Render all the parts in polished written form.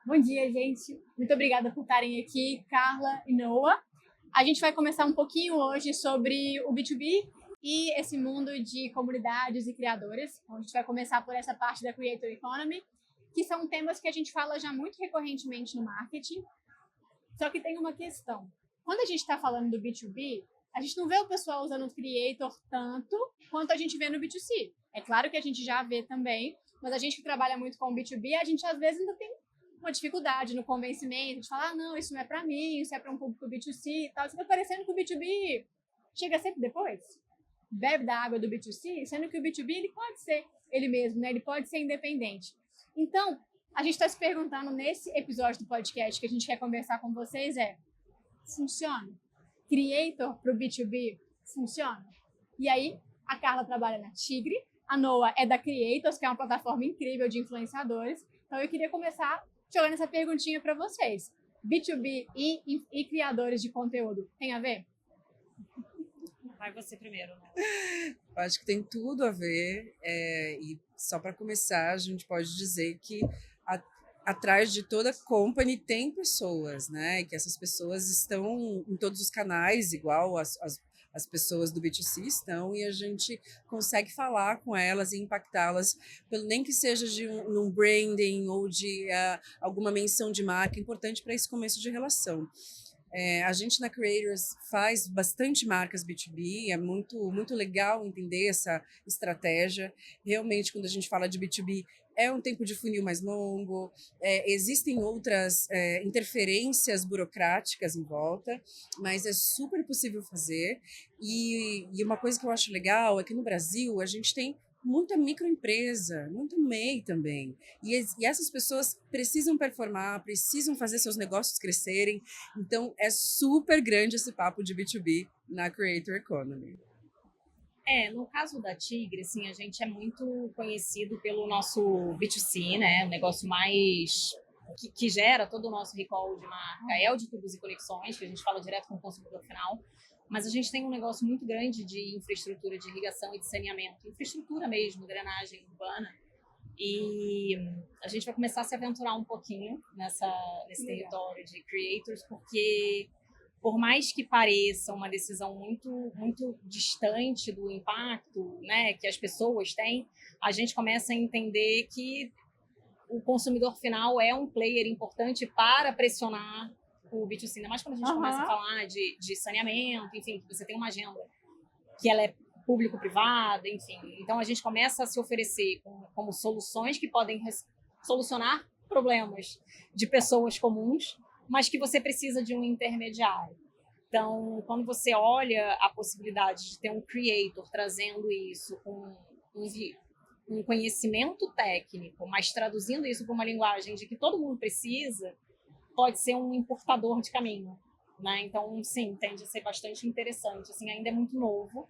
Bom dia, gente. Muito obrigada por estarem aqui, Carla e Noah. A gente vai começar um pouquinho hoje sobre o B2B e esse mundo de comunidades e criadores. Então, a gente vai começar por essa parte da Creator Economy, que são temas que a gente fala já muito recorrentemente no marketing. Só que tem uma questão. Quando a gente está falando do B2B, a gente não vê o pessoal usando o Creator tanto quanto a gente vê no B2C. É claro que a gente já vê também, mas a gente que trabalha muito com o B2B, a gente às vezes ainda tem uma dificuldade no convencimento de falar, não, isso não é para mim, isso é para um público B2C e tal. Fica parecendo que o B2B chega sempre depois, bebe da água do B2C, sendo que o B2B ele pode ser ele mesmo, né? Ele pode ser independente. Então, a gente está se perguntando nesse episódio do podcast que a gente quer conversar com vocês funciona? Creator para o B2B funciona? E aí, a Carla trabalha na Tigre, a Noah é da Creators, que é uma plataforma incrível de influenciadores. Então, eu queria começar jogando essa perguntinha para vocês. B2B e criadores de conteúdo, tem a ver? Vai você primeiro, né? Eu acho que tem tudo a ver. E só para começar, a gente pode dizer que atrás de toda company tem pessoas, né? E que essas pessoas estão em todos os canais, igual as pessoas do B2C estão, e a gente consegue falar com elas e impactá-las, nem que seja num branding ou de alguma menção de marca, importante para esse começo de relação. A gente na Creators faz bastante marcas B2B, é muito, muito legal entender essa estratégia. Realmente, quando a gente fala de B2B, é um tempo de funil mais longo, existem outras interferências burocráticas em volta, mas é super possível fazer. E uma coisa que eu acho legal é que no Brasil a gente tem muita microempresa, muito MEI também. E essas pessoas precisam performar, precisam fazer seus negócios crescerem. Então, é super grande esse papo de B2B na Creator Economy. No caso da Tigre, assim, a gente é muito conhecido pelo nosso B2C, né? O negócio mais que gera todo o nosso recall de marca é o de tubos e conexões, que a gente fala direto com o consumidor final. Mas a gente tem um negócio muito grande de infraestrutura de irrigação e de saneamento, infraestrutura mesmo, drenagem urbana. E a gente vai começar a se aventurar um pouquinho nesse território de creators, porque por mais que pareça uma decisão muito, muito distante do impacto, né, que as pessoas têm, a gente começa a entender que o consumidor final é um player importante para pressionar o B2C, ainda mais quando a gente começa a falar de saneamento, enfim, que você tem uma agenda que ela é público-privada, enfim. Então, a gente começa a se oferecer como soluções que podem solucionar problemas de pessoas comuns, mas que você precisa de um intermediário. Então, quando você olha a possibilidade de ter um creator trazendo isso com um conhecimento técnico, mas traduzindo isso para uma linguagem de que todo mundo precisa, pode ser um encurtador de caminho, né? Então, sim, tende a ser bastante interessante. Assim, ainda é muito novo,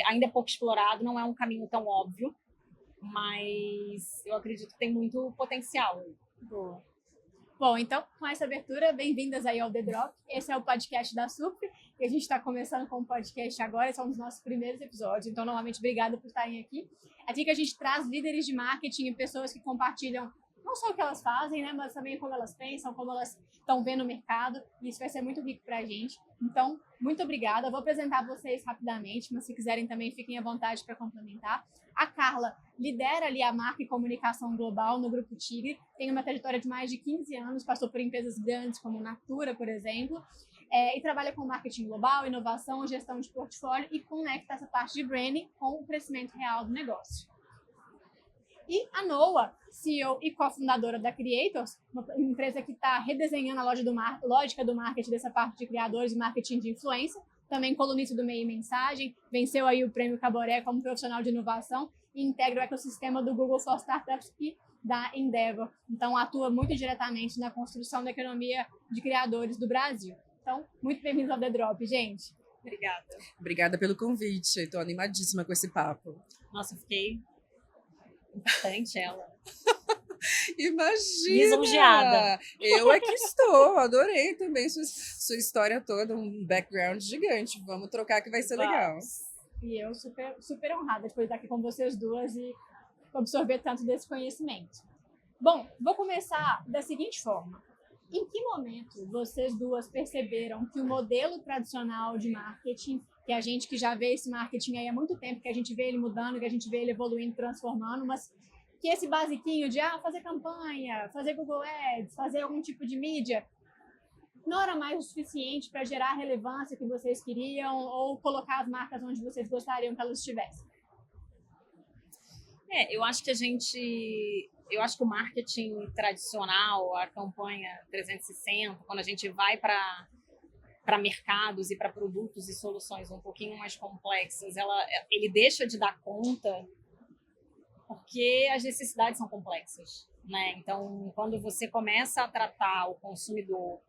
ainda é pouco explorado, não é um caminho tão óbvio, mas eu acredito que tem muito potencial. Boa. Bom, então, com essa abertura, bem-vindas aí ao The Drop. Esse é o podcast da Supre, e a gente está começando com o podcast agora, esse é um dos nossos primeiros episódios, então, novamente, obrigada por estarem aqui. Aqui que a gente traz líderes de marketing e pessoas que compartilham não só o que elas fazem, né, mas também como elas pensam, como elas estão vendo o mercado, e isso vai ser muito rico para a gente. Então, muito obrigada. Eu vou apresentar vocês rapidamente, mas se quiserem também fiquem à vontade para complementar. A Carla lidera ali a marca e comunicação global no Grupo Tigre, tem uma trajetória de mais de 15 anos, passou por empresas grandes como Natura, por exemplo, e trabalha com marketing global, inovação, gestão de portfólio e conecta essa parte de branding com o crescimento real do negócio. E a Noah, CEO e cofundadora da Creators, uma empresa que está redesenhando a lógica do marketing dessa parte de criadores e marketing de influência, também colunista do Meio e Mensagem, venceu aí o Prêmio Caboré como profissional de inovação e integra o ecossistema do Google for Startups e da Endeavor. Então, atua muito diretamente na construção da economia de criadores do Brasil. Então, muito bem-vindos ao The Drop, gente. Obrigada. Obrigada pelo convite, estou animadíssima com esse papo. Nossa, fiquei importante ela. Imagina! Lisonjeada. Eu é que estou, adorei também sua história toda, um background gigante. Vamos trocar que vai ser legal. E eu super, super honrada de poder estar aqui com vocês duas e absorver tanto desse conhecimento. Bom, vou começar da seguinte forma. Em que momento vocês duas perceberam que o modelo tradicional de marketing, que a gente que já vê esse marketing aí há muito tempo, que a gente vê ele mudando, que a gente vê ele evoluindo, transformando, mas que esse basiquinho de fazer campanha, fazer Google Ads, fazer algum tipo de mídia, não era mais o suficiente para gerar a relevância que vocês queriam ou colocar as marcas onde vocês gostariam que elas estivessem? Eu acho que o marketing tradicional, a campanha 360, quando a gente vai para mercados e para produtos e soluções um pouquinho mais complexas, ele deixa de dar conta porque as necessidades são complexas, né? Então, quando você começa a tratar o consumidor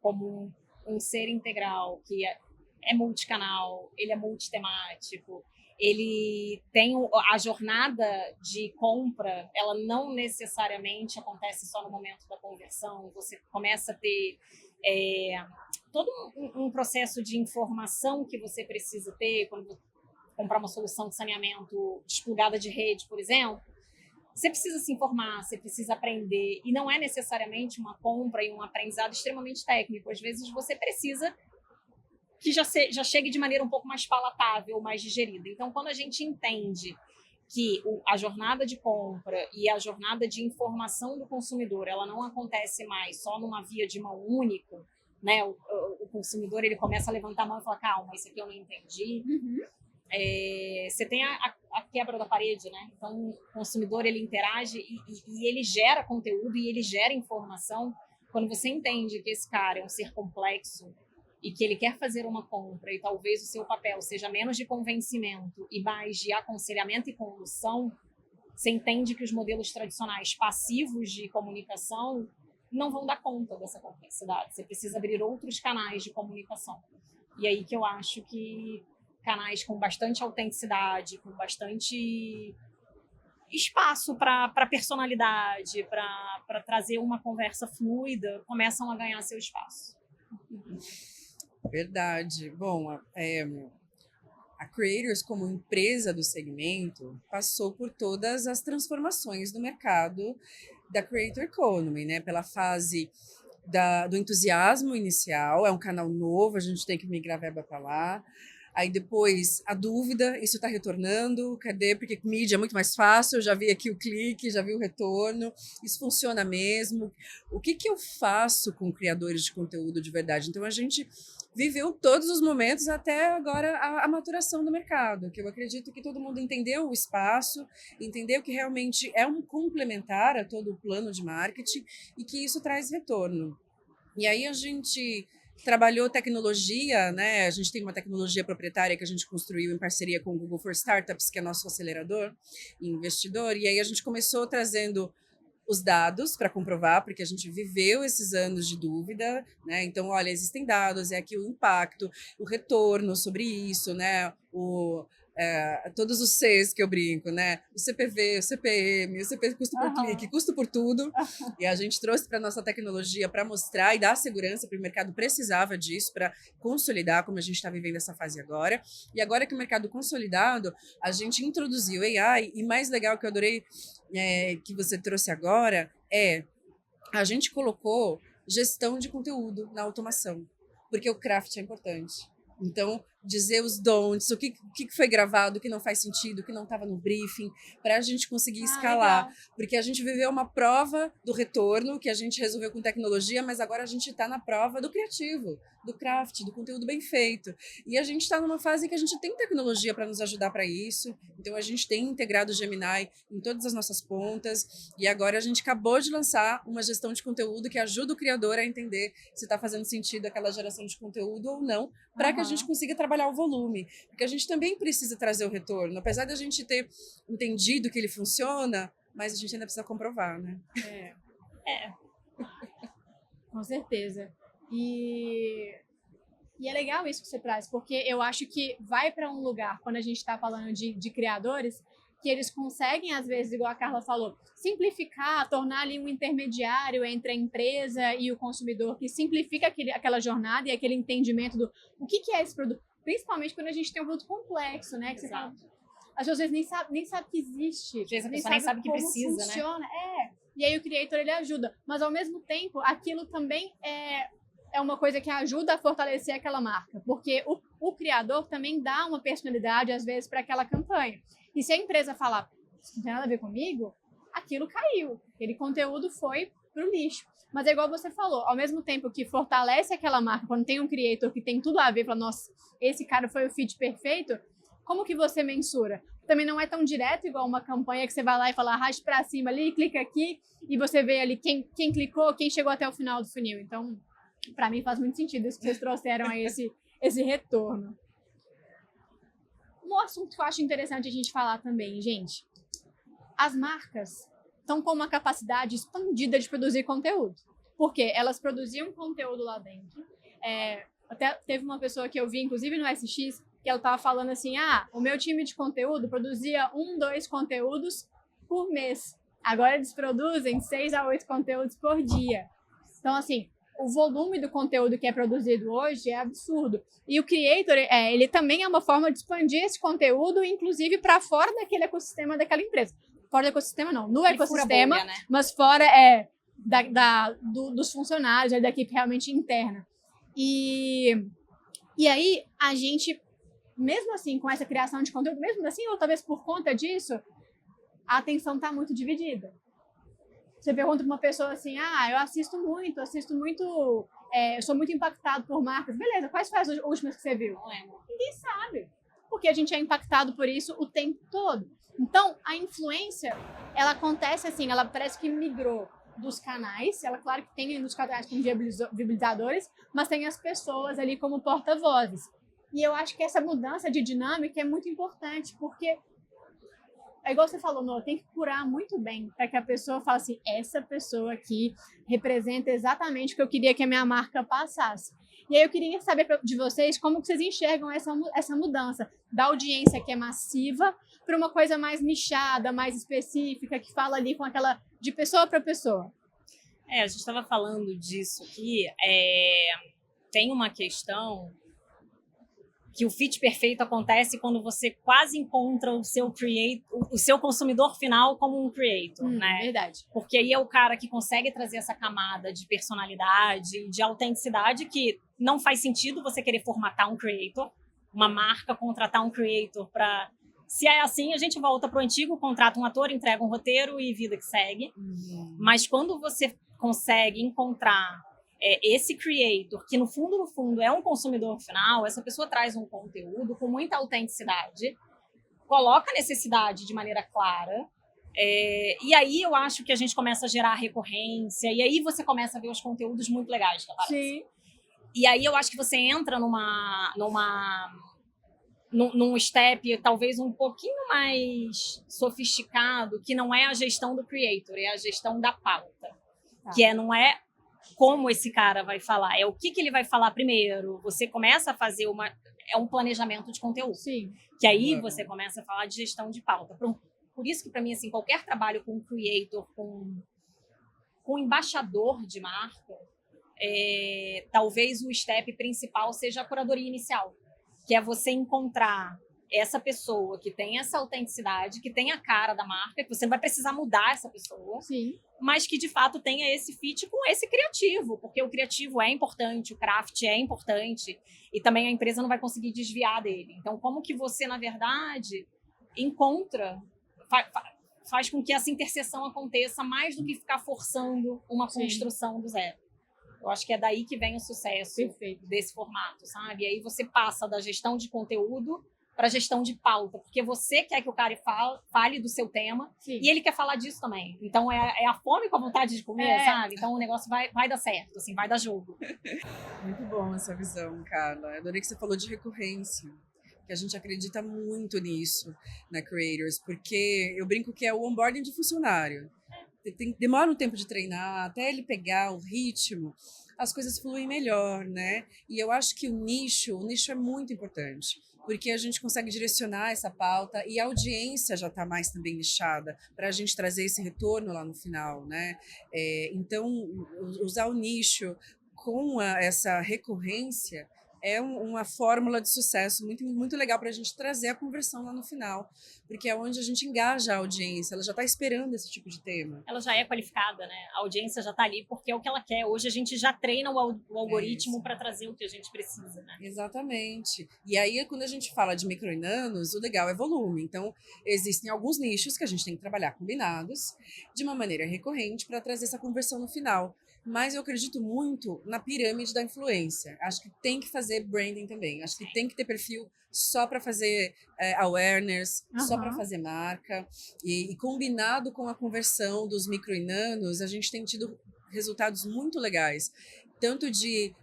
como um ser integral, que é multicanal, ele é multitemático, ele tem a jornada de compra, ela não necessariamente acontece só no momento da conversão, você começa a ter todo um processo de informação que você precisa ter quando você comprar uma solução de saneamento desplugada de rede, por exemplo. Você precisa se informar, você precisa aprender, e não é necessariamente uma compra e um aprendizado extremamente técnico. Às vezes você precisa que já chegue de maneira um pouco mais palatável, mais digerida. Então, quando a gente entende que a jornada de compra e a jornada de informação do consumidor, ela não acontece mais só numa via de mão única, né? O consumidor ele começa a levantar a mão e falar, calma, isso aqui eu não entendi. Você tem a quebra da parede, né? Então, o consumidor ele interage e ele gera conteúdo e ele gera informação. Quando você entende que esse cara é um ser complexo e que ele quer fazer uma compra e talvez o seu papel seja menos de convencimento e mais de aconselhamento e condução, você entende que os modelos tradicionais passivos de comunicação não vão dar conta dessa complexidade. Você precisa abrir outros canais de comunicação. E aí que eu acho que canais com bastante autenticidade, com bastante espaço para personalidade, para trazer uma conversa fluida, começam a ganhar seu espaço. Verdade. Bom, a Creators, como empresa do segmento, passou por todas as transformações do mercado da Creator Economy, né? Pela fase do entusiasmo inicial, é um canal novo, a gente tem que migrar verba para lá. Aí depois a dúvida, isso está retornando, cadê? Porque mídia é muito mais fácil, eu já vi aqui o clique, já vi o retorno, isso funciona mesmo. O que eu faço com criadores de conteúdo de verdade? Então a gente viveu todos os momentos até agora a maturação do mercado, que eu acredito que todo mundo entendeu o espaço, entendeu que realmente é um complementar a todo o plano de marketing e que isso traz retorno. E aí a gente trabalhou tecnologia, né? A gente tem uma tecnologia proprietária que a gente construiu em parceria com o Google for Startups, que é nosso acelerador e investidor, e aí a gente começou trazendo os dados para comprovar, porque a gente viveu esses anos de dúvida, né? Então, olha, existem dados, é aqui o impacto, o retorno sobre isso, né? Todos os Cs que eu brinco, né? O CPV, o CPM, o CP custo por clique, custo por tudo. E a gente trouxe para nossa tecnologia para mostrar e dar segurança, porque o mercado precisava disso para consolidar, como a gente está vivendo essa fase agora. E agora que o mercado consolidado, a gente introduziu AI, e mais legal que eu adorei que você trouxe agora a gente colocou gestão de conteúdo na automação, porque o craft é importante. Então, dizer os don'ts, o que foi gravado, o que não faz sentido, o que não estava no briefing, para a gente conseguir escalar. Legal. Porque a gente viveu uma prova do retorno, que a gente resolveu com tecnologia, mas agora a gente está na prova do criativo, do craft, do conteúdo bem feito. E a gente está numa fase que a gente tem tecnologia para nos ajudar para isso. Então, a gente tem integrado o Gemini em todas as nossas pontas. E agora a gente acabou de lançar uma gestão de conteúdo que ajuda o criador a entender se está fazendo sentido aquela geração de conteúdo ou não, para que a gente consiga trabalhar o volume. Porque a gente também precisa trazer o retorno. Apesar de a gente ter entendido que ele funciona, mas a gente ainda precisa comprovar, né? Com certeza. E é legal isso que você traz, porque eu acho que vai para um lugar, quando a gente está falando de criadores, que eles conseguem, às vezes, igual a Carla falou, simplificar, tornar ali um intermediário entre a empresa e o consumidor, que simplifica aquela jornada e aquele entendimento do o que é esse produto, principalmente quando a gente tem um produto complexo, né? Que você fala, às vezes nem sabe que existe. Às vezes a pessoa nem sabe que como precisa, funciona. né? E aí o creator, ele ajuda. Mas, ao mesmo tempo, aquilo também é uma coisa que ajuda a fortalecer aquela marca. Porque o criador também dá uma personalidade, às vezes, para aquela campanha. E se a empresa falar, isso não tem nada a ver comigo, aquilo caiu. Aquele conteúdo foi pro lixo. Mas é igual você falou, ao mesmo tempo que fortalece aquela marca, quando tem um creator que tem tudo a ver, fala, nossa, esse cara foi o fit perfeito, como que você mensura? Também não é tão direto igual uma campanha que você vai lá e fala, arraste pra cima ali, clica aqui, e você vê ali quem clicou, quem chegou até o final do funil. Então, para mim faz muito sentido isso que vocês trouxeram aí, esse retorno. Um assunto que eu acho interessante a gente falar também, gente, as marcas estão com uma capacidade expandida de produzir conteúdo. Porque elas produziam conteúdo lá dentro. Até teve uma pessoa que eu vi, inclusive no SX, que ela estava falando assim, o meu time de conteúdo produzia 2 conteúdos por mês. Agora eles produzem 6 a 8 conteúdos por dia. Então, assim, o volume do conteúdo que é produzido hoje é absurdo. E o creator, ele também é uma forma de expandir esse conteúdo, inclusive para fora daquele ecossistema daquela empresa. Fora do ecossistema, não. No ecossistema, bolha, né? mas fora dos funcionários, da equipe realmente interna. E aí, a gente, mesmo assim, com essa criação de conteúdo, mesmo assim, ou talvez por conta disso, a atenção está muito dividida. Você pergunta para uma pessoa assim, eu assisto muito, eu sou muito impactado por marcas. Beleza, quais foram as últimas que você viu? Não lembro. Ninguém sabe. Porque a gente é impactado por isso o tempo todo. Então, a influência, ela acontece assim, ela parece que migrou dos canais, ela, claro que tem nos canais como viabilizadores, mas tem as pessoas ali como porta-vozes. E eu acho que essa mudança de dinâmica é muito importante, porque é igual você falou, Noah, tem que curar muito bem para que a pessoa fale assim, essa pessoa aqui representa exatamente o que eu queria que a minha marca passasse. E aí eu queria saber de vocês como que vocês enxergam essa mudança da audiência que é massiva para uma coisa mais nichada, mais específica, que fala ali com aquela de pessoa para pessoa. A gente estava falando disso aqui. Tem uma questão que o fit perfeito acontece quando você quase encontra o seu consumidor final como um creator, né? Verdade. Porque aí é o cara que consegue trazer essa camada de personalidade, de autenticidade, que não faz sentido você querer formatar um creator, uma marca contratar um creator para... Se é assim, a gente volta pro antigo, contrata um ator, entrega um roteiro e vida que segue. Mas quando você consegue encontrar esse creator, que no fundo é um consumidor final, essa pessoa traz um conteúdo com muita autenticidade, coloca a necessidade de maneira clara, e aí eu acho que a gente começa a gerar recorrência, e aí você começa a ver os conteúdos muito legais que aparecem. Sim. E aí eu acho que você entra num step talvez um pouquinho mais sofisticado, que não é a gestão do creator, é a gestão da pauta. Tá. Que não é como esse cara vai falar, é o que ele vai falar primeiro. Você começa a fazer um planejamento de conteúdo. Sim. Que aí você começa a falar de gestão de pauta. Por isso que, para mim, assim, qualquer trabalho com creator, com embaixador de marca, talvez o step principal seja a curadoria inicial, que é você encontrar essa pessoa que tem essa autenticidade, que tem a cara da marca, que você não vai precisar mudar essa pessoa, sim, mas que de fato tenha esse fit com esse criativo, porque o criativo é importante, o craft é importante, e também a empresa não vai conseguir desviar dele. Então, como que você, na verdade, encontra, faz com que essa interseção aconteça mais do que ficar forçando uma construção do zero. Eu acho que é daí que vem o sucesso desse formato, sabe? E aí você passa da gestão de conteúdo para gestão de pauta, porque você quer que o cara fale do seu tema. Sim. E ele quer falar disso também. Então é a fome com a vontade de comer, sabe? Então o negócio vai dar certo, assim, vai dar jogo. Muito bom essa visão, Carla. Eu adorei que você falou de recorrência, que a gente acredita muito nisso na Creators, porque eu brinco que é o onboarding de funcionário. Demora um tempo de treinar, até ele pegar o ritmo, as coisas fluem melhor, né? E eu acho que o nicho é muito importante, porque a gente consegue direcionar essa pauta e a audiência já está mais também nichada para a gente trazer esse retorno lá no final, né? Então, usar o nicho com essa recorrência é uma fórmula de sucesso muito, muito legal para a gente trazer a conversão lá no final, porque é onde a gente engaja a audiência, ela já está esperando esse tipo de tema. Ela já é qualificada, né? A audiência já está ali porque é o que ela quer. Hoje a gente já treina o algoritmo para trazer o que a gente precisa, né? Exatamente. E aí, quando a gente fala de micro e nanos, o legal é volume. Então, existem alguns nichos que a gente tem que trabalhar combinados de uma maneira recorrente para trazer essa conversão no final. Mas eu acredito muito na pirâmide da influência. Acho que tem que fazer branding também. Acho que tem que ter perfil só para fazer awareness, só para fazer marca. E combinado com a conversão dos micro e nanos, a gente tem tido resultados muito legais. Tanto de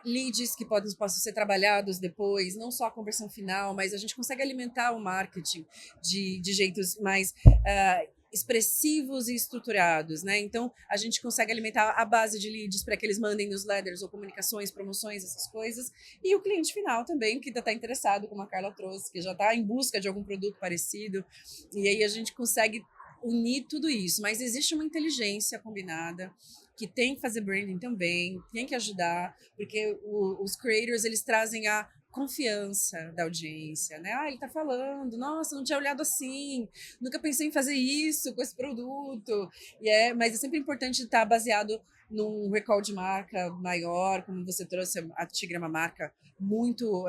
leads que possam ser trabalhados depois, não só a conversão final, mas a gente consegue alimentar o marketing de jeitos mais expressivos e estruturados, né? Então, a gente consegue alimentar a base de leads para que eles mandem newsletters ou comunicações, promoções, essas coisas. E o cliente final também, que está interessado, como a Carla trouxe, que já está em busca de algum produto parecido. E aí a gente consegue unir tudo isso. Mas existe uma inteligência combinada que tem que fazer branding também, tem que ajudar, porque os creators, eles trazem a confiança da audiência, né? Ele tá falando, nossa, não tinha olhado assim, nunca pensei em fazer isso com esse produto. Mas é sempre importante estar baseado num recall de marca maior, como você trouxe, a Tigre é uma marca muito...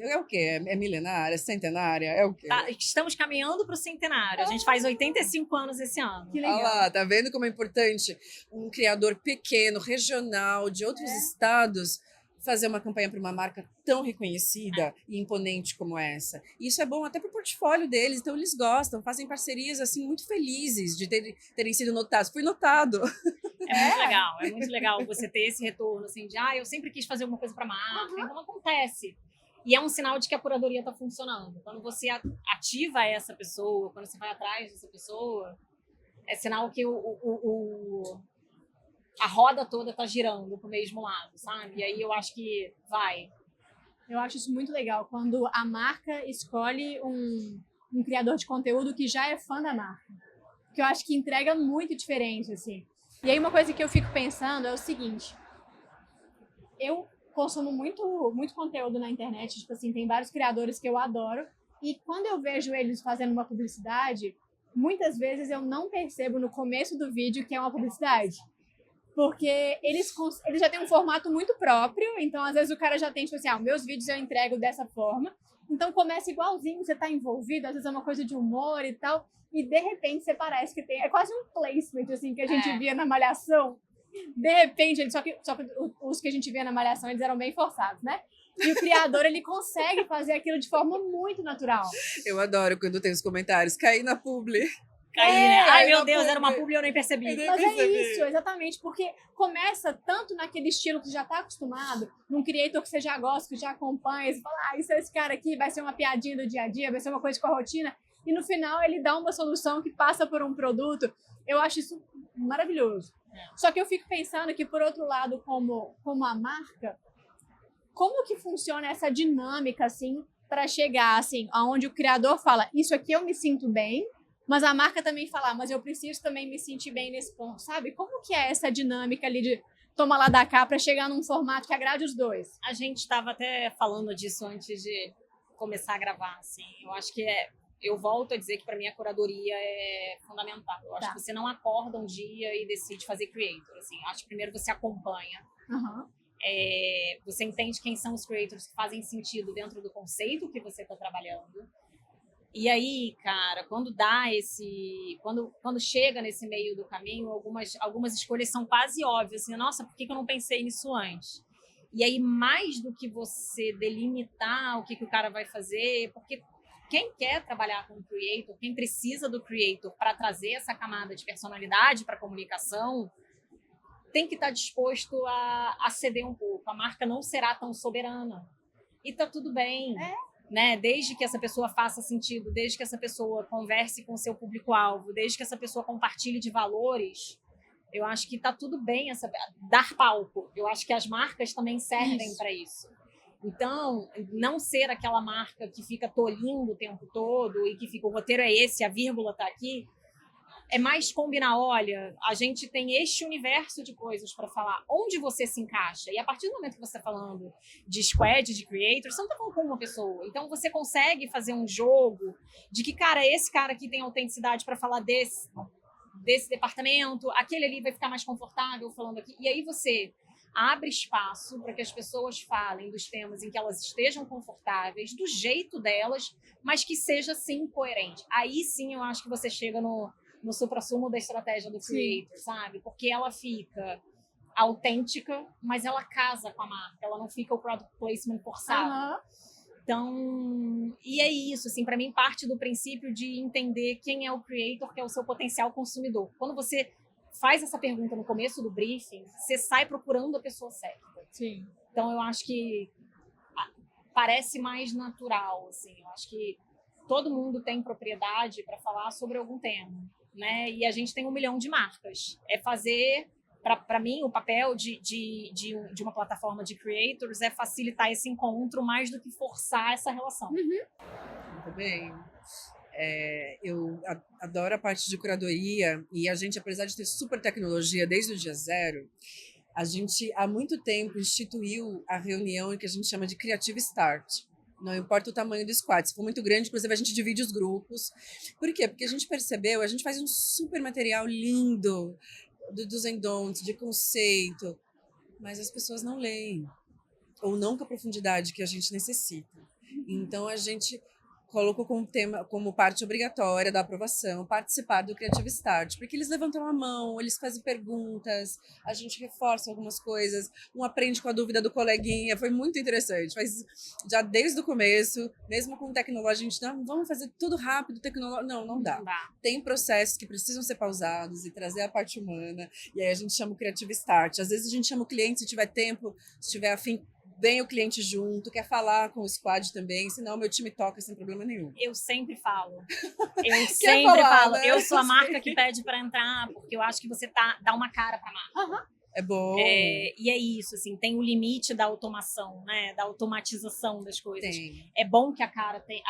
É o quê? É milenária? Centenária? É o quê? Estamos caminhando para o centenário. A gente faz 85 anos esse ano. Que legal. Olha lá, tá vendo como é importante um criador pequeno, regional, de outros estados, fazer uma campanha para uma marca tão reconhecida e imponente como essa. E isso é bom até para o portfólio deles, então eles gostam, fazem parcerias assim muito felizes de terem sido notados. Fui notado. É muito legal você ter esse retorno, assim, de eu sempre quis fazer alguma coisa para marca, então acontece. E é um sinal de que a curadoria está funcionando. Quando você ativa essa pessoa, quando você vai atrás dessa pessoa, é sinal que a roda toda tá girando pro mesmo lado, sabe? E aí eu acho que vai. Eu acho isso muito legal, quando a marca escolhe um criador de conteúdo que já é fã da marca. Que eu acho que entrega muito diferente, assim. E aí uma coisa que eu fico pensando é o seguinte. Eu consumo muito conteúdo na internet, tipo assim, tem vários criadores que eu adoro. E quando eu vejo eles fazendo uma publicidade, muitas vezes eu não percebo no começo do vídeo que é uma publicidade. Porque eles já têm um formato muito próprio, então às vezes o cara já tem, tipo assim, meus vídeos eu entrego dessa forma. Então começa igualzinho, você tá envolvido, às vezes é uma coisa de humor e tal, e de repente você parece que tem... É quase um placement, assim, que a gente via na Malhação. De repente, só que os que a gente via na Malhação, eles eram bem forçados, né? E o criador, ele consegue fazer aquilo de forma muito natural. Eu adoro quando tem os comentários, caí na publi. Né? Ai, meu Deus, era uma publi e eu nem percebi. Mas é isso, exatamente, porque começa tanto naquele estilo que você já está acostumado, num creator que você já gosta, que já acompanha, você fala, isso é esse cara aqui, vai ser uma piadinha do dia a dia, vai ser uma coisa com a rotina, e no final ele dá uma solução que passa por um produto. Eu acho isso maravilhoso. Só que eu fico pensando que, por outro lado, como a marca, como que funciona essa dinâmica, assim, para chegar, assim, aonde o criador fala, isso aqui eu me sinto bem, mas a marca também fala, mas eu preciso também me sentir bem nesse ponto, sabe? Como que é essa dinâmica ali de toma lá da cá para chegar num formato que agrade os dois? A gente estava até falando disso antes de começar a gravar, assim. Eu acho que eu volto a dizer que para mim a curadoria é fundamental. Eu acho que você não acorda um dia e decide fazer creator, assim. Eu acho que primeiro você acompanha. Você entende quem são os creators que fazem sentido dentro do conceito que você está trabalhando. E aí, cara, quando chega nesse meio do caminho, algumas escolhas são quase óbvias, assim, nossa, por que eu não pensei nisso antes? E aí, mais do que você delimitar o que o cara vai fazer, porque quem quer trabalhar com o creator, quem precisa do creator para trazer essa camada de personalidade para a comunicação, tem que estar disposto a ceder um pouco. A marca não será tão soberana. E tá tudo bem. Né? Desde que essa pessoa faça sentido, desde que essa pessoa converse com o seu público-alvo, desde que essa pessoa compartilhe de valores, eu acho que tá tudo bem dar palco. Eu acho que as marcas também servem para isso. Então, não ser aquela marca que fica tolindo o tempo todo e que fica, o roteiro é esse, a vírgula tá aqui, É mais combinar, olha, a gente tem este universo de coisas para falar, onde você se encaixa. E a partir do momento que você está falando de squad, de creators, você não está falando com uma pessoa. Então você consegue fazer um jogo de que, cara, esse cara aqui tem autenticidade para falar desse departamento, aquele ali vai ficar mais confortável falando aqui. E aí você abre espaço para que as pessoas falem dos temas em que elas estejam confortáveis, do jeito delas, mas que seja, sim, coerente. Aí sim eu acho que você chega no suprassumo da estratégia do creator, sabe? Porque ela fica autêntica, mas ela casa com a marca, ela não fica o product placement forçado. Então, e é isso, assim, para mim parte do princípio de entender quem é o creator, que é o seu potencial consumidor. Quando você faz essa pergunta no começo do briefing, você sai procurando a pessoa certa. Sim. Então, eu acho que parece mais natural, assim. Eu acho que todo mundo tem propriedade para falar sobre algum tema, né? E a gente tem 1 milhão de marcas. É fazer, para mim, o papel de uma plataforma de creators é facilitar esse encontro mais do que forçar essa relação. Muito bem. Eu adoro a parte de curadoria e a gente, apesar de ter super tecnologia desde o dia zero, a gente há muito tempo instituiu a reunião que a gente chama de Creative Start. Não importa o tamanho do squad, se for muito grande, inclusive a gente divide os grupos. Por quê? Porque a gente percebeu, a gente faz um super material lindo do do's and don'ts, de conceito, mas as pessoas não leem ou não com a profundidade que a gente necessita. Então a gente colocou como tema, como parte obrigatória da aprovação, participar do Creative Start, porque eles levantam a mão, eles fazem perguntas, a gente reforça algumas coisas, um aprende com a dúvida do coleguinha, foi muito interessante, mas já desde o começo, mesmo com tecnologia, a gente não, vamos fazer tudo rápido, tecnologia, não dá. Tem processos que precisam ser pausados e trazer a parte humana, e aí a gente chama o Creative Start, às vezes a gente chama o cliente se tiver tempo, se tiver afim, vem o cliente junto, quer falar com o squad também, senão meu time toca sem problema nenhum. Eu sempre falo. Né? Eu sou a marca que pede para entrar, porque eu acho que você dá uma cara para a marca. É bom. E é isso, assim, tem o limite da automação, né? Da automatização das coisas. Tem. É bom que a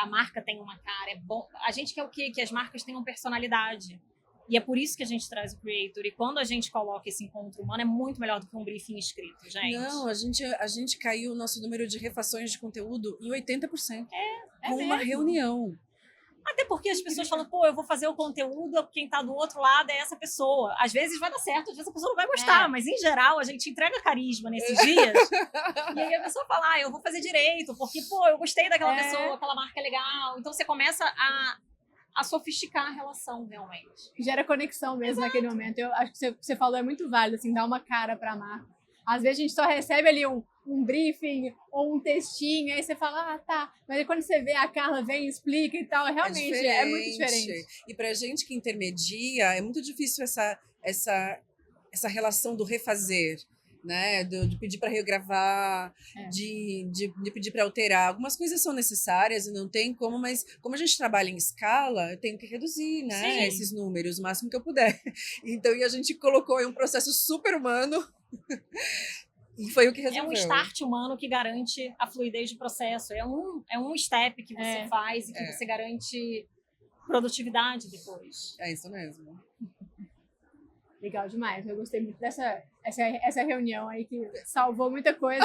marca tenha uma cara, é bom. A gente quer o quê? Que as marcas tenham personalidade. E é por isso que a gente traz o creator. E quando a gente coloca esse encontro humano, é muito melhor do que um briefing escrito, gente. Não, a gente caiu o nosso número de refações de conteúdo em 80%. Com mesmo. uma reunião. Até porque as pessoas falam, pô, eu vou fazer o conteúdo, quem tá do outro lado é essa pessoa. Às vezes vai dar certo, às vezes a pessoa não vai gostar, mas em geral a gente entrega carisma nesses dias. E aí a pessoa fala, eu vou fazer direito, porque, pô, eu gostei daquela pessoa, aquela marca é legal. Então você começa a sofisticar a relação, realmente. Gera conexão mesmo naquele momento. Eu acho que você falou é muito válido, assim, dar uma cara pra marca. Às vezes a gente só recebe ali um briefing ou um textinho, aí você fala, tá. Mas aí quando você vê, a Carla vem e explica e tal, realmente é muito diferente. E pra gente que intermedia, é muito difícil essa relação do refazer, né? De pedir para regravar, de pedir para alterar. Algumas coisas são necessárias e não tem como, mas como a gente trabalha em escala, eu tenho que reduzir, né? Esses números o máximo que eu puder. Então, e a gente colocou em um processo super humano e foi o que resolveu. É um start humano que garante a fluidez do processo. É um step que você faz e que você garante produtividade depois. É isso mesmo. Legal demais. Eu gostei muito essa reunião aí que salvou muita coisa.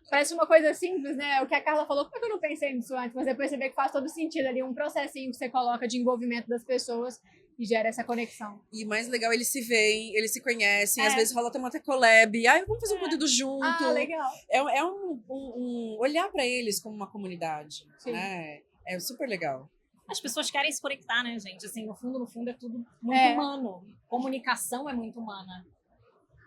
Parece uma coisa simples, né? O que a Carla falou, como é que eu não pensei nisso antes? Mas depois você vê que faz todo sentido ali, um processinho que você coloca de envolvimento das pessoas e gera essa conexão. E mais legal, eles se veem, eles se conhecem, às vezes rola até collab. Vamos fazer um conteúdo junto. Ah, legal. É um olhar para eles como uma comunidade, né? É super legal. As pessoas querem se conectar, né, gente? Assim, no fundo é tudo muito humano. Comunicação é muito humana.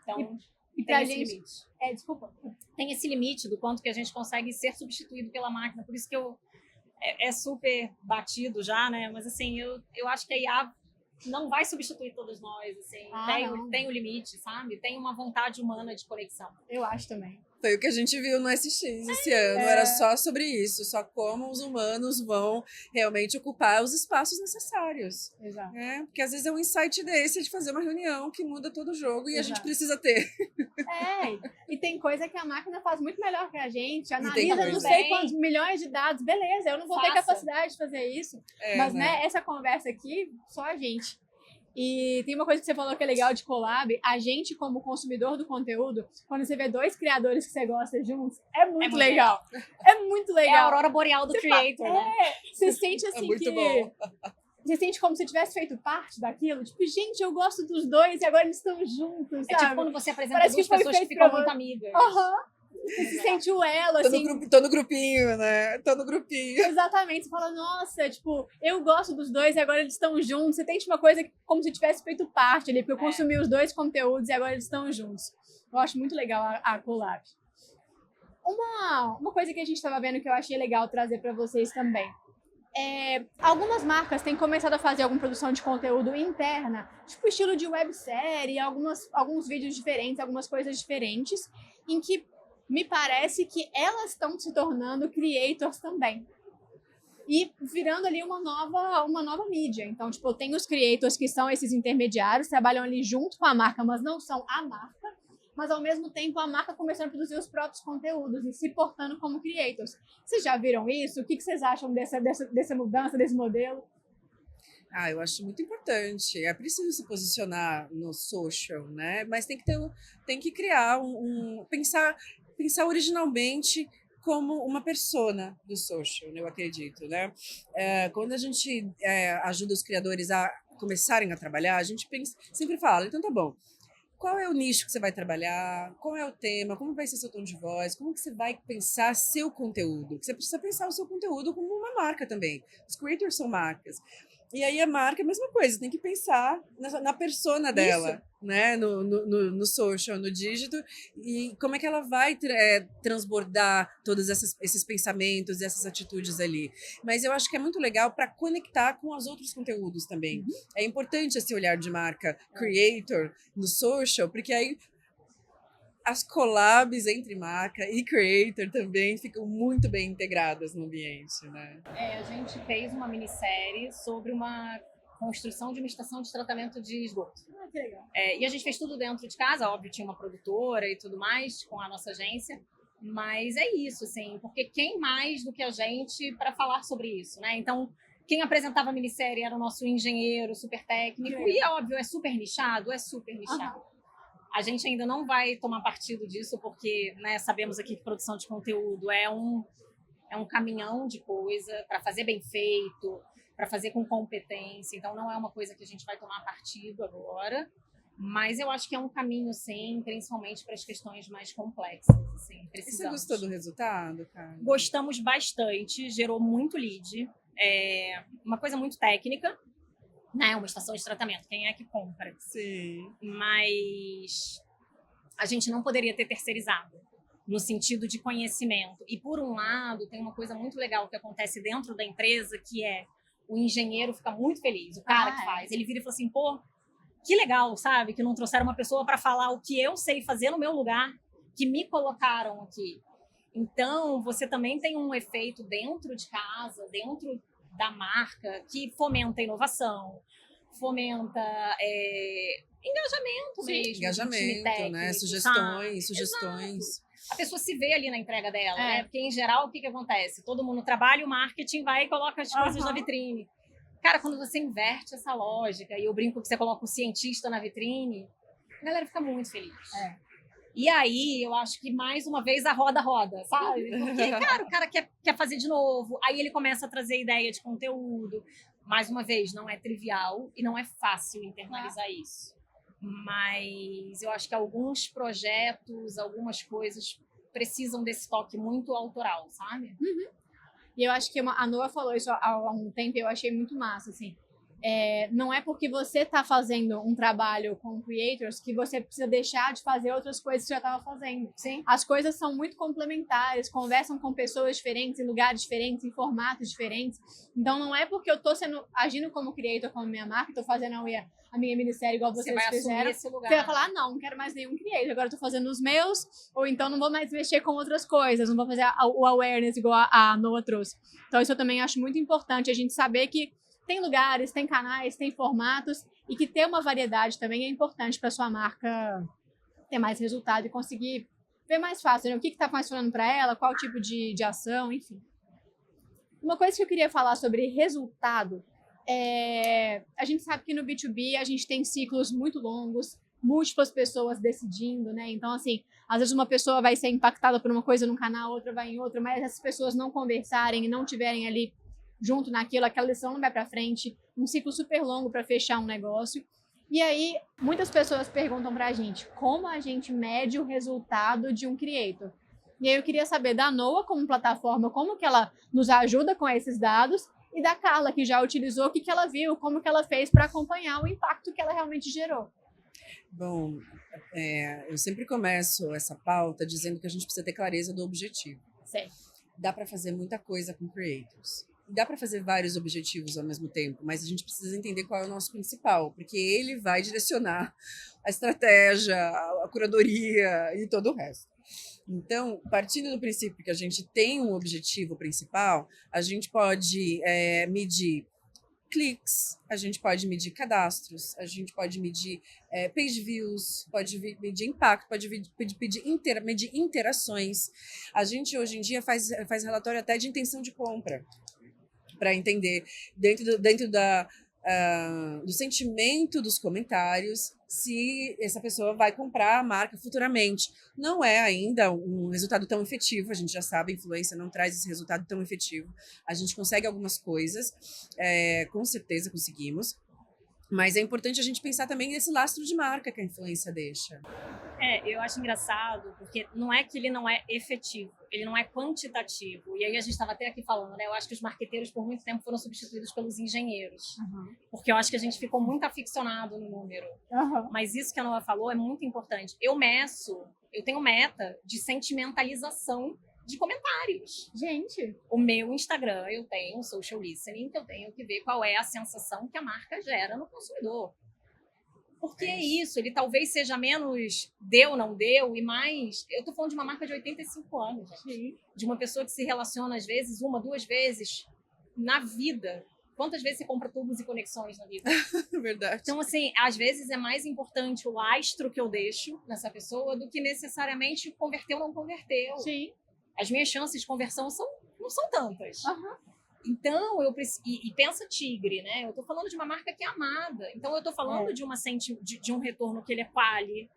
Então, e pra tem gente, esse limite. Desculpa. Tem esse limite do quanto que a gente consegue ser substituído pela máquina. Por isso que é super batido já, né? Mas, assim, eu acho que a IA não vai substituir todos nós, assim. Tem o limite, sabe? Tem uma vontade humana de conexão. Eu acho também. Foi o que a gente viu no SX esse ano, era só sobre isso, só como os humanos vão realmente ocupar os espaços necessários. Exato. Porque às vezes é um insight desse de fazer uma reunião que muda todo o jogo e a gente precisa ter. E tem coisa que a máquina faz muito melhor que a gente, analisa não sei quantos milhões de dados, beleza, eu não vou ter capacidade de fazer isso, mas né, essa conversa aqui, só a gente. E tem uma coisa que você falou que é legal de collab, a gente como consumidor do conteúdo, quando você vê dois criadores que você gosta juntos, é muito legal. É muito legal. É a aurora boreal do creator, né? Você sente assim muito que... bom. Você sente como se tivesse feito parte daquilo. Tipo, gente, eu gosto dos dois e agora eles estão juntos, sabe? É tipo quando você apresenta Parece duas que foi pessoas que feito ficam pra muito você. amigas. Você se sente o elo, assim. Tô no grupinho, né? Tô no grupinho. Exatamente. Você fala, nossa, tipo, eu gosto dos dois e agora eles estão juntos. Você tem tipo, uma coisa como se tivesse feito parte ali, porque eu consumi os dois conteúdos e agora eles estão juntos. Eu acho muito legal a collab. Uma coisa que a gente estava vendo que eu achei legal trazer para vocês também. Algumas marcas têm começado a fazer alguma produção de conteúdo interna, tipo estilo de websérie, alguns vídeos diferentes, algumas coisas diferentes, em que me parece que elas estão se tornando creators também. E virando ali uma nova mídia. Então, tipo, eu tenho os creators que são esses intermediários, trabalham ali junto com a marca, mas não são a marca. Mas, ao mesmo tempo, a marca começando a produzir os próprios conteúdos e se portando como creators. Vocês já viram isso? O que vocês acham dessa mudança, desse modelo? Eu acho muito importante. É preciso se posicionar no social, né? Mas tem que criar pensar originalmente como uma persona do social, eu acredito, né? Quando a gente ajuda os criadores a começarem a trabalhar, a gente sempre fala, então tá bom, qual é o nicho que você vai trabalhar, qual é o tema, como vai ser seu tom de voz, como que você vai pensar seu conteúdo. Você precisa pensar o seu conteúdo como uma marca também. Os creators são marcas. E aí a marca é a mesma coisa, tem que pensar na persona dela, né? No social, no dígito, e como é que ela vai transbordar todos esses pensamentos e essas atitudes ali. Mas eu acho que é muito legal para conectar com os outros conteúdos também. É importante esse olhar de marca creator no social, porque aí as collabs entre marca e creator também ficam muito bem integradas no ambiente, né? A gente fez uma minissérie sobre uma construção de uma estação de tratamento de esgoto. Que legal. E a gente fez tudo dentro de casa, óbvio, tinha uma produtora e tudo mais com a nossa agência, mas é isso, assim, porque quem mais do que a gente para falar sobre isso, né? Então, quem apresentava a minissérie era o nosso engenheiro super técnico, e é óbvio, é super nichado. A gente ainda não vai tomar partido disso, porque, né, sabemos aqui que produção de conteúdo é um caminhão de coisa para fazer bem feito, para fazer com competência. Então, não é uma coisa que a gente vai tomar partido agora. Mas eu acho que é um caminho, sim, principalmente para as questões mais complexas. Assim, precisamos. E você gostou do resultado, cara? Gostamos bastante, gerou muito lead. Uma coisa muito técnica. Né, uma estação de tratamento, quem é que compra? Sim. Mas a gente não poderia ter terceirizado, no sentido de conhecimento. E, por um lado, tem uma coisa muito legal que acontece dentro da empresa, que é o engenheiro fica muito feliz, o cara que faz. Ele vira e fala assim, pô, que legal, sabe? Que não trouxeram uma pessoa para falar o que eu sei fazer no meu lugar, que me colocaram aqui. Então, você também tem um efeito dentro de casa, dentro da marca, que fomenta inovação, fomenta engajamento mesmo. Engajamento, técnico, né? Sugestões. Sugestões. A pessoa se vê ali na entrega dela, né? Porque, em geral, o que acontece? Todo mundo trabalha, o marketing vai e coloca as coisas na vitrine. Cara, quando você inverte essa lógica, e eu brinco que você coloca o cientista na vitrine, a galera fica muito feliz. E aí, eu acho que, mais uma vez, a roda, sabe? Porque, cara, o cara quer fazer de novo. Aí ele começa a trazer ideia de conteúdo. Mais uma vez, não é trivial e não é fácil internalizar isso. Mas eu acho que alguns projetos, algumas coisas precisam desse toque muito autoral, sabe? E eu acho que a Noa falou isso há um tempo e eu achei muito massa, assim. Não é porque você está fazendo um trabalho com creators que você precisa deixar de fazer outras coisas que você já estava fazendo. Sim. As coisas são muito complementares, conversam com pessoas diferentes, em lugares diferentes, em formatos diferentes. Então, não é porque eu estou agindo como creator, como minha marca, estou fazendo a minha minissérie igual vocês vai fizeram. Esse lugar. Você vai falar, não quero mais nenhum creator, agora estou fazendo os meus, ou então não vou mais mexer com outras coisas, não vou fazer o awareness igual a Noa trouxe. Então, isso eu também acho muito importante, a gente saber que tem lugares, tem canais, tem formatos e que ter uma variedade também é importante para sua marca ter mais resultado e conseguir ver mais fácil, né? O que está funcionando para ela, qual tipo de ação, enfim. Uma coisa que eu queria falar sobre resultado a gente sabe que no B2B a gente tem ciclos muito longos, múltiplas pessoas decidindo, né? Então, assim, às vezes uma pessoa vai ser impactada por uma coisa num canal, outra vai em outra, mas essas pessoas não conversarem e não tiverem ali junto naquilo, aquela lição não vai para frente, um ciclo super longo para fechar um negócio. E aí, muitas pessoas perguntam pra gente como a gente mede o resultado de um creator. E aí eu queria saber da Noa como plataforma, como que ela nos ajuda com esses dados, e da Carla, que já utilizou, o que ela viu, como que ela fez para acompanhar o impacto que ela realmente gerou. Bom, eu sempre começo essa pauta dizendo que a gente precisa ter clareza do objetivo. Certo. Dá para fazer muita coisa com creators. Dá para fazer vários objetivos ao mesmo tempo, mas a gente precisa entender qual é o nosso principal, porque ele vai direcionar a estratégia, a curadoria e todo o resto. Então, partindo do princípio que a gente tem um objetivo principal, a gente pode medir cliques, a gente pode medir cadastros, a gente pode medir page views, pode medir impacto, pode medir interações. A gente, hoje em dia, faz relatório até de intenção de compra, para entender, dentro do sentimento dos comentários, se essa pessoa vai comprar a marca futuramente. Não é ainda um resultado tão efetivo, a gente já sabe, a influência não traz esse resultado tão efetivo. A gente consegue algumas coisas, com certeza conseguimos, mas é importante a gente pensar também nesse lastro de marca que a influência deixa. Eu acho engraçado, porque não é que ele não é efetivo, ele não é quantitativo. E aí a gente estava até aqui falando, né? Eu acho que os marqueteiros por muito tempo foram substituídos pelos engenheiros. Uhum. Porque eu acho que a gente ficou muito aficionado no número. Uhum. Mas isso que a Noa falou é muito importante. Eu tenho meta de sentimentalização de comentários. Gente, O meu Instagram, eu tenho um social listening, que eu tenho que ver qual é a sensação que a marca gera no consumidor. Porque é isso, ele talvez seja menos deu, não deu, e mais... Eu tô falando de uma marca de 85 anos, gente. sim. De uma pessoa que se relaciona, às vezes, 1, 2 vezes na vida. Quantas vezes você compra tubos e conexões na vida? Verdade. Então, assim, às vezes é mais importante o lastro que eu deixo nessa pessoa do que necessariamente converteu ou não converteu. Sim. As minhas chances de conversão não são tantas. Uhum. Então, e pensa Tigre, né? Eu tô falando de uma marca que é amada. Então, eu tô falando de um retorno que ele é quali,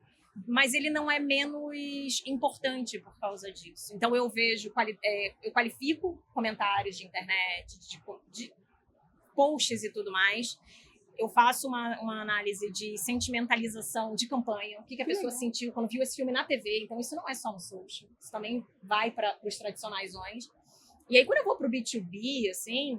mas ele não é menos importante por causa disso. Então, eu vejo, eu qualifico comentários de internet, de posts e tudo mais. Eu faço uma análise de sentimentalização de campanha. O que a pessoa sentiu quando viu esse filme na TV. Então, isso não é só no social. Isso também vai para os tradicionaisões. E aí, quando eu vou pro B2B, assim,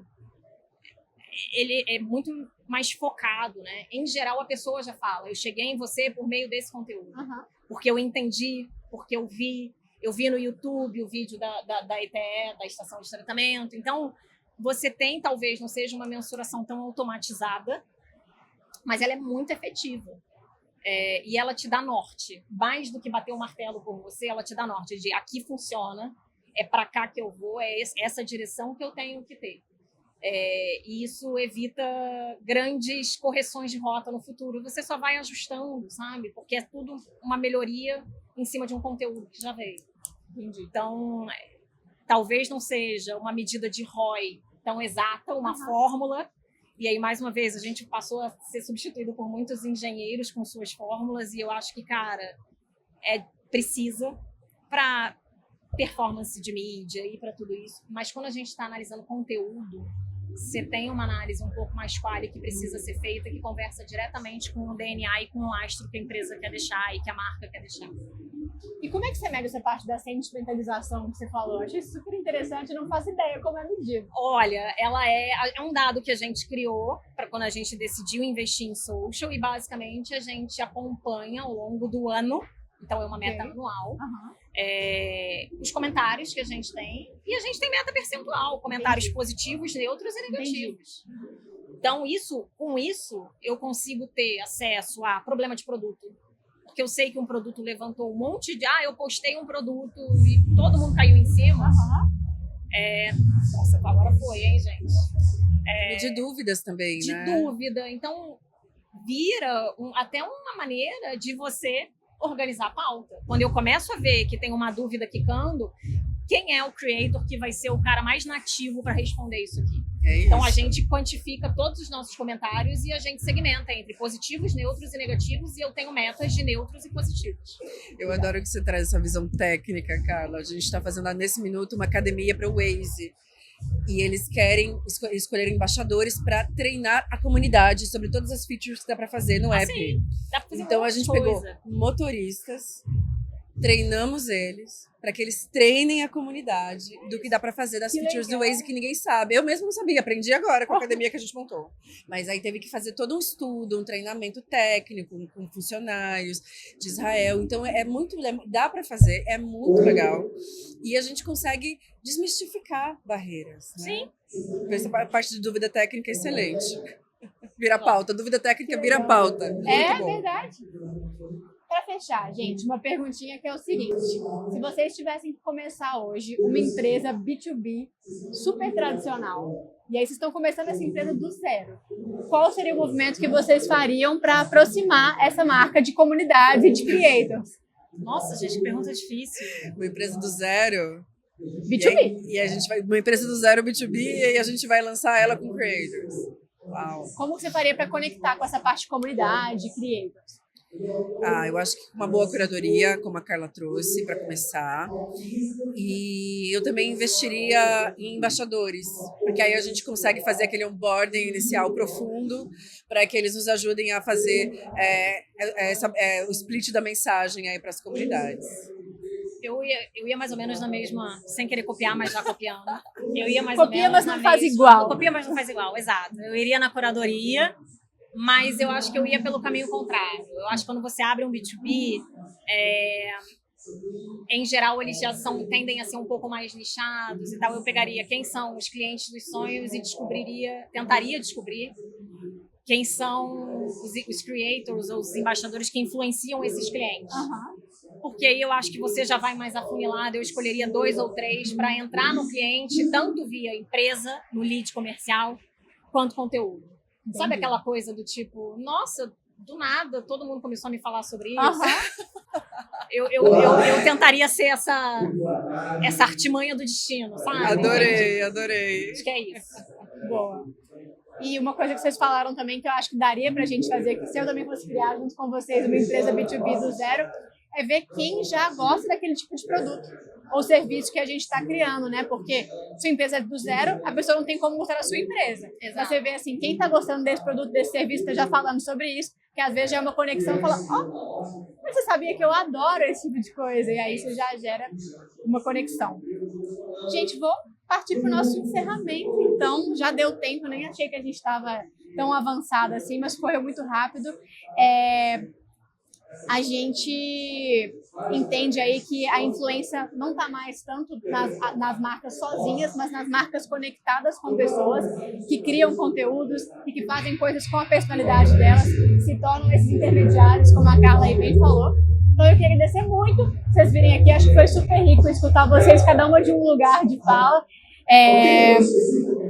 ele é muito mais focado, né? Em geral, a pessoa já fala, eu cheguei em você por meio desse conteúdo. Uhum. Porque eu entendi, porque eu vi no YouTube o vídeo da ETE, da estação de tratamento. Então, você tem, talvez, não seja uma mensuração tão automatizada, mas ela é muito efetiva. E ela te dá norte. Mais do que bater o martelo por você, ela te dá norte de aqui funciona, é para cá que eu vou, é essa direção que eu tenho que ter. E isso evita grandes correções de rota no futuro. Você só vai ajustando, sabe? Porque é tudo uma melhoria em cima de um conteúdo que já veio. Entendi. Então, talvez não seja uma medida de ROI tão exata, uma fórmula. E aí, mais uma vez, a gente passou a ser substituído por muitos engenheiros com suas fórmulas. E eu acho que, cara, precisa para performance de mídia e para tudo isso. Mas quando a gente está analisando conteúdo, você tem uma análise um pouco mais quali que precisa ser feita, que conversa diretamente com o DNA e com o lastro que a empresa quer deixar e que a marca quer deixar. E como é que você mede essa parte da sentimentalização que você falou? Achei super interessante, não faço ideia como é medido. Olha, ela é um dado que a gente criou para quando a gente decidiu investir em social e basicamente a gente acompanha ao longo do ano, então é uma meta anual, os comentários que a gente tem e a gente tem meta percentual, comentários positivos, neutros e negativos. Então, com isso, eu consigo ter acesso a problema de produto. Porque eu sei que um produto levantou um monte de... eu postei um produto e todo mundo caiu em cima. Nossa, agora foi, hein, gente? E de dúvidas também, de né? De dúvida. Então, vira até uma maneira de você organizar a pauta. Quando eu começo a ver que tem uma dúvida quicando, quem é o creator que vai ser o cara mais nativo para responder isso aqui? Então, a gente quantifica todos os nossos comentários e a gente segmenta entre positivos, neutros e negativos, e eu tenho metas de neutros e positivos. Eu adoro que você traz essa visão técnica, Carla. A gente está fazendo nesse minuto uma academia para o Waze. E eles querem escolher embaixadores para treinar a comunidade sobre todas as features que dá para fazer no app. Sim, dá pra fazer então a gente pegou motoristas, treinamos eles para que eles treinem a comunidade do que dá para fazer das features do Waze que ninguém sabe. Eu mesmo não sabia, aprendi agora com a academia que a gente montou. Mas aí teve que fazer todo um estudo, um treinamento técnico com funcionários de Israel. Então dá para fazer, é muito legal. E a gente consegue desmistificar barreiras. Né? Sim. Essa parte de dúvida técnica é excelente. Vira pauta, dúvida técnica vira pauta. Muito bom. Verdade. Para fechar, gente, uma perguntinha que é o seguinte: se vocês tivessem que começar hoje uma empresa B2B super tradicional, e aí vocês estão começando essa empresa do zero, qual seria o movimento que vocês fariam para aproximar essa marca de comunidades e de creators? Nossa, gente, que pergunta difícil. Uma empresa do zero... B2B. E a gente vai... Uma empresa do zero B2B e aí a gente vai lançar ela com creators. Uau. Como você faria para conectar com essa parte de comunidade, creators? Eu acho que uma boa curadoria, como a Carla trouxe, para começar. E eu também investiria em embaixadores, porque aí a gente consegue fazer aquele onboarding inicial profundo para que eles nos ajudem a fazer o split da mensagem aí para as comunidades. Eu ia mais ou menos na mesma, sem querer copiar, mas já copiando. Eu ia mais Copia, ou menos mas não faz igual. Copia, mas não faz igual, exato. Eu iria na curadoria, mas eu acho que eu ia pelo caminho contrário. Eu acho que quando você abre um B2B, em geral eles já tendem a ser um pouco mais nichados e tal. Eu pegaria quem são os clientes dos sonhos e tentaria descobrir quem são os creators ou os embaixadores que influenciam esses clientes. Porque aí eu acho que você já vai mais afunilado. Eu escolheria 2 ou 3 para entrar no cliente, tanto via empresa, no lead comercial, quanto conteúdo. Entendi. Sabe aquela coisa do tipo, nossa, do nada, todo mundo começou a me falar sobre isso. Eu tentaria ser essa artimanha do destino, sabe? Adorei. Acho que é isso. Boa. E uma coisa que vocês falaram também, que eu acho que daria pra gente fazer, que se eu também fosse criar junto com vocês uma empresa B2B do zero, é ver quem já gosta daquele tipo de produto ou serviço que a gente está criando, né? Porque sua empresa é do zero, a pessoa não tem como mostrar a sua empresa. Exato. Você vê assim, quem está gostando desse produto, desse serviço, está já falando sobre isso, que às vezes já é uma conexão, fala, mas você sabia que eu adoro esse tipo de coisa? E aí isso já gera uma conexão. Gente, vou partir para o nosso encerramento, então já deu tempo, nem achei que a gente estava tão avançado assim, mas correu muito rápido. A gente entende aí que a influência não está mais tanto nas marcas sozinhas, mas nas marcas conectadas com pessoas que criam conteúdos e que fazem coisas com a personalidade delas, se tornam esses intermediários, como a Carla aí bem falou. Então eu queria agradecer muito vocês virem aqui, acho que foi super rico escutar vocês, cada uma de um lugar de fala.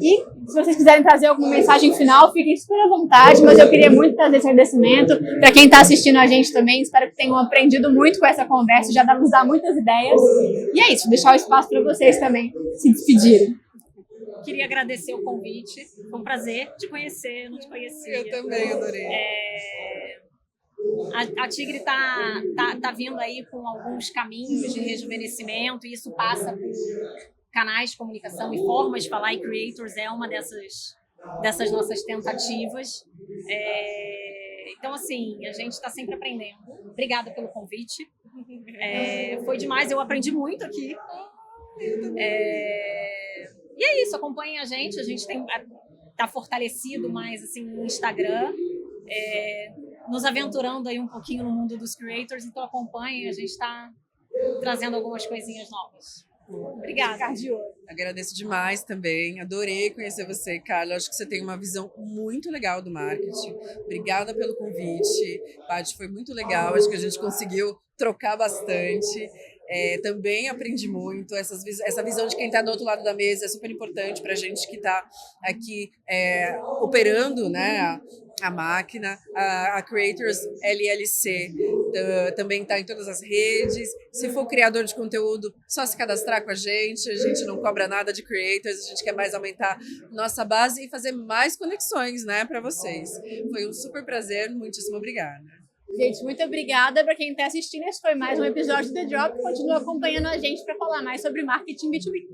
E se vocês quiserem trazer alguma mensagem final, fiquem super à vontade, mas eu queria muito trazer esse agradecimento para quem está assistindo a gente também. Espero que tenham aprendido muito com essa conversa, já nos dá muitas ideias. E é isso, deixar o espaço para vocês também se despedirem. Queria agradecer o convite, foi um prazer te conhecer, não te conhecia. Eu também adorei. A Tigre tá vindo aí com alguns caminhos de rejuvenescimento, e isso passa por canais de comunicação e formas de falar, e Creators é uma dessas nossas tentativas. Então, assim, a gente está sempre aprendendo. Obrigada pelo convite. Foi demais, eu aprendi muito aqui. E é isso, acompanhem a gente tá fortalecido mais assim, no Instagram, nos aventurando aí um pouquinho no mundo dos creators, então acompanhem, a gente está trazendo algumas coisinhas novas. Obrigada. Agradeço demais também. Adorei conhecer você, Carla. Acho que você tem uma visão muito legal do marketing. Obrigada pelo convite. Paty, foi muito legal. Acho que a gente conseguiu trocar bastante. Também aprendi muito. Essa visão de quem está do outro lado da mesa é super importante para a gente que está aqui operando, né, a máquina, a Creators LLC também está em todas as redes. Se for criador de conteúdo, só se cadastrar com a gente não cobra nada de Creators, a gente quer mais aumentar nossa base e fazer mais conexões, né, para vocês. Foi um super prazer, muitíssimo obrigada. Gente, muito obrigada para quem está assistindo. Esse foi mais um episódio do The Drop. Continua acompanhando a gente para falar mais sobre marketing B2B.